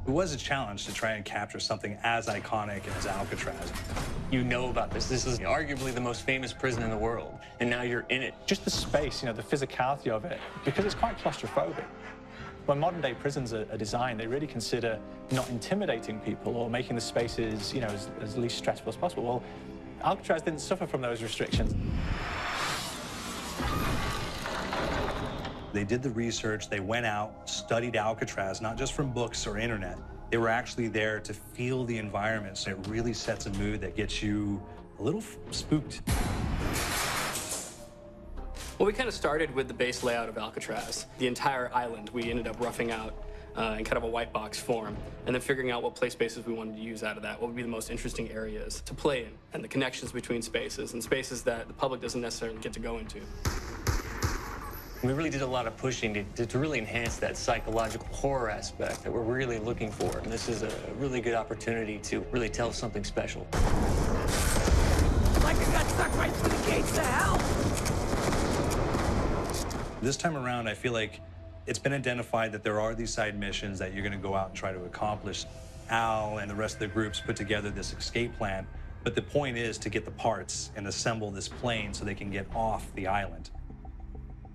It was a challenge to try and capture something as iconic as Alcatraz. You know about this. This is arguably the most famous prison in the world, and now you're in it. Just the space, the physicality of it, because it's quite claustrophobic. When modern-day prisons are designed, they really consider not intimidating people or making the spaces, as least stressful as possible. Well, Alcatraz didn't suffer from those restrictions. They did the research, they went out, studied Alcatraz, not just from books or internet. They were actually there to feel the environment, so it really sets a mood that gets you a little spooked. Well, we kind of started with the base layout of Alcatraz. The entire island we ended up roughing out in kind of a white box form, and then figuring out what play spaces we wanted to use out of that, what would be the most interesting areas to play in, and the connections between spaces, and spaces that the public doesn't necessarily get to go into. We really did a lot of pushing to really enhance that psychological horror aspect that we're really looking for. And this is a really good opportunity to really tell something special. Like I got stuck right through the gates of hell! This time around, I feel like it's been identified that there are these side missions that you're going to go out and try to accomplish. Al and the rest of the groups put together this escape plan, but the point is to get the parts and assemble this plane so they can get off the island.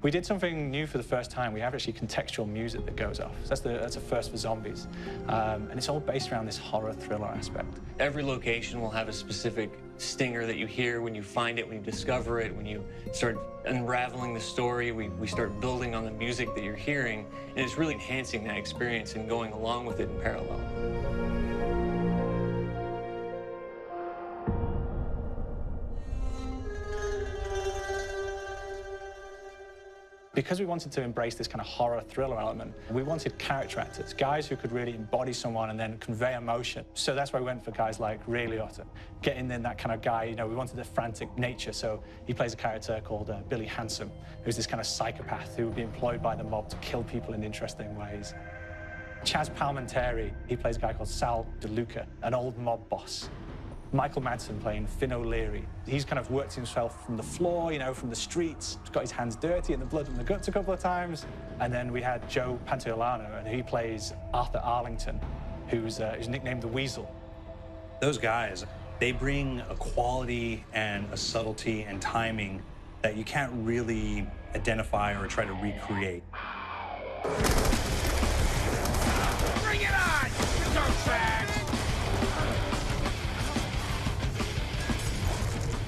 We did something new for the first time. We have actually contextual music that goes off. So that's a first for zombies. And it's all based around this horror thriller aspect. Every location will have a specific stinger that you hear when you find it, when you discover it, when you start unraveling the story. We start building on the music that you're hearing, and it's really enhancing that experience and going along with it in parallel. Because we wanted to embrace this kind of horror thriller element, we wanted character actors, guys who could really embody someone and then convey emotion. So that's why we went for guys like Ray Liotta, getting in that kind of guy, we wanted a frantic nature. So he plays a character called Billy Handsome, who's this kind of psychopath who would be employed by the mob to kill people in interesting ways. Chaz Palminteri, he plays a guy called Sal DeLuca, an old mob boss. Michael Madsen playing Finn O'Leary. He's kind of worked himself from the floor, from the streets. He's got his hands dirty and the blood in the guts a couple of times. And then we had Joe Pantoliano, and he plays Arthur Arlington, who's nicknamed the Weasel. Those guys, they bring a quality and a subtlety and timing that you can't really identify or try to recreate. Bring it on, you dirtbags!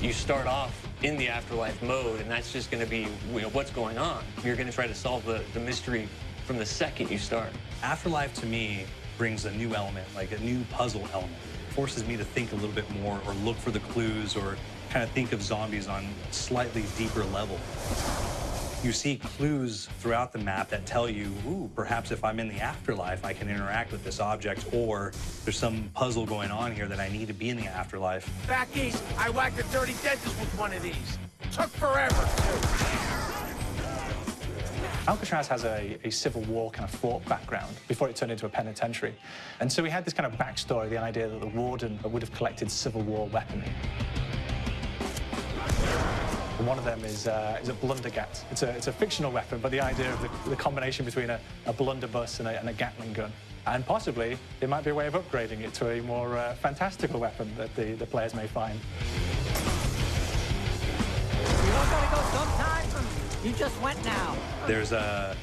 You start off in the afterlife mode, and that's just going to be what's going on. You're going to try to solve the mystery from the second you start. Afterlife, to me, brings a new element, like a new puzzle element. It forces me to think a little bit more or look for the clues or kind of think of zombies on a slightly deeper level. You see clues throughout the map that tell you, ooh, perhaps if I'm in the afterlife, I can interact with this object, or there's some puzzle going on here that I need to be in the afterlife. Back east, I whacked a dirty dentist with one of these. Took forever, too. Alcatraz has a Civil War kind of fort background before it turned into a penitentiary. And so we had this kind of backstory, the idea that the warden would have collected Civil War weaponry. One of them is a blundergat. It's a fictional weapon, but the idea of the combination between a blunderbuss and a Gatling gun. And possibly, it might be a way of upgrading it to a more fantastical weapon that the players may find. You all gotta go sometime? You just went now. There's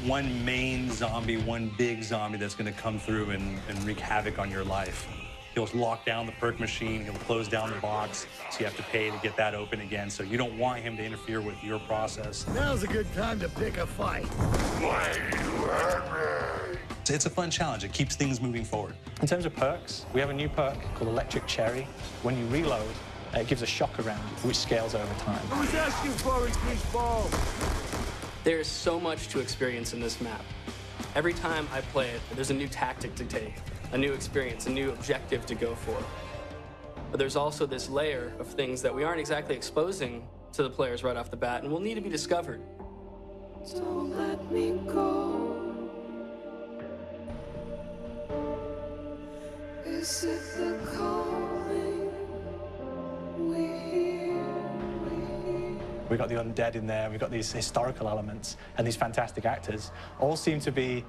one main zombie, one big zombie that's going to come through and wreak havoc on your life. He'll lock down the perk machine, he'll close down the box, so you have to pay to get that open again. So you don't want him to interfere with your process. Now's a good time to pick a fight. It's a fun challenge. It keeps things moving forward. In terms of perks, we have a new perk called Electric Cherry. When you reload, it gives a shock around, which scales over time. I was asking for it, greaseball. There's so much to experience in this map. Every time I play it, there's a new tactic to take, a new experience, a new objective to go for. But there's also this layer of things that we aren't exactly exposing to the players right off the bat and will need to be discovered. Don't let me go. Is it the calling we hear? we've got the undead in there, we've got these historical elements, and these fantastic actors all seem to be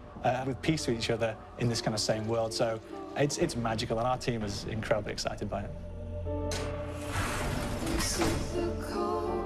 with peace with each other in this kind of same world. So it's magical, and our team is incredibly excited by it. This is the call.